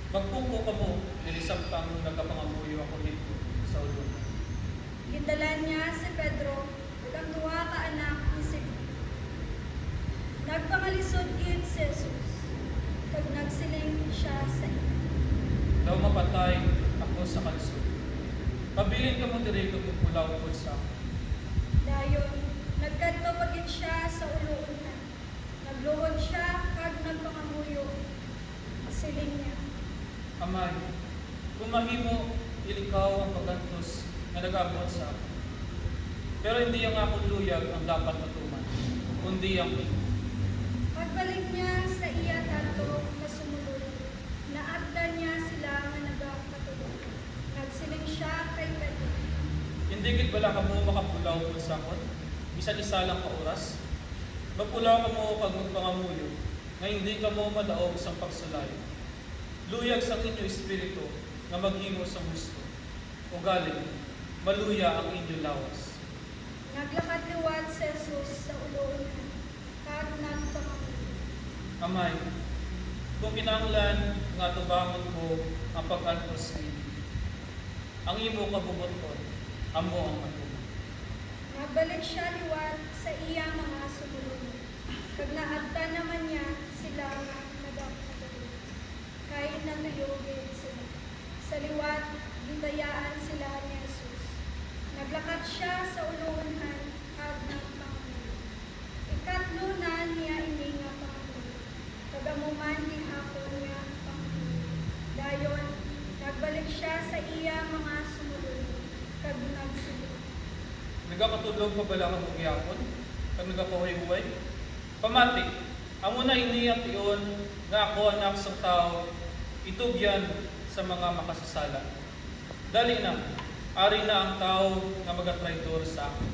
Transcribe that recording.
Magpuko ka mo, ilisamtang nagkapangabuyo ako dito sa ulong. Gindalan niya si Pedro, ug ang duha ka anak ni Simon. Nagpangalisod gid si Jesus, kag nagsiling siya sa iya. Daw mapatay ako sa kalisod. Pabilin ka mo diri kag pulaw pod sa akin. Dayon, nagkadto pagid siya sa uluonan. Nagluhod siya kag nagpangamuyo. Siling niya, Amay, kung mahimo, ilikaw ang paggantos na nag-abot sa akin. Pero hindi ang akong luyag ang dapat matuman, kundi ang iyo. pagbalik niya sa iya tato na sumulod, naabdan niya sila nga nagakatulog. Nagsiling siya kay Pedro. Hindi gid bala ka mo makapulaw pod sa akon, bisan isa lang ka oras. Magpulaw ka mo kag magpangamuyo, nga hindi ka mo madaog sa pagsulayo. Luyag sa inyo espiritu nga maghimo sa gusto. O galing, maluya ang inyo lawas. Naglakad liwat si Jesus sa uluonan, kag nagpangamuyo. Amay, kung kinahanglan nga tubangon ko ang pag-antos ninyo, ang imo kabubuton, amo ang matuman. Nagbalik siya liwat sa iya mga sumulod. Kag naabtan naman niya sila nga nagakatulog. Kay natuyogin sila. Sa liwat, gindayaan sila ni Jesus. Naglakad siya sa uluonan kag nagpangamuyo. Ikatlo na niya ini nga pangamuyo. Kagamuman ni hapon niya pangamuyo. Dayon, nagbalik siya sa iya mga sumulod. Kag nagsulod. Nagakatulog pa bala ang magyapon, kag nagapahuay-huay? Pamati, amo na iniyang tiyon nga ako anak sa tao, itugyan sa mga makasasala. Dali na, ari na ang tao nga magatraidor sa akin.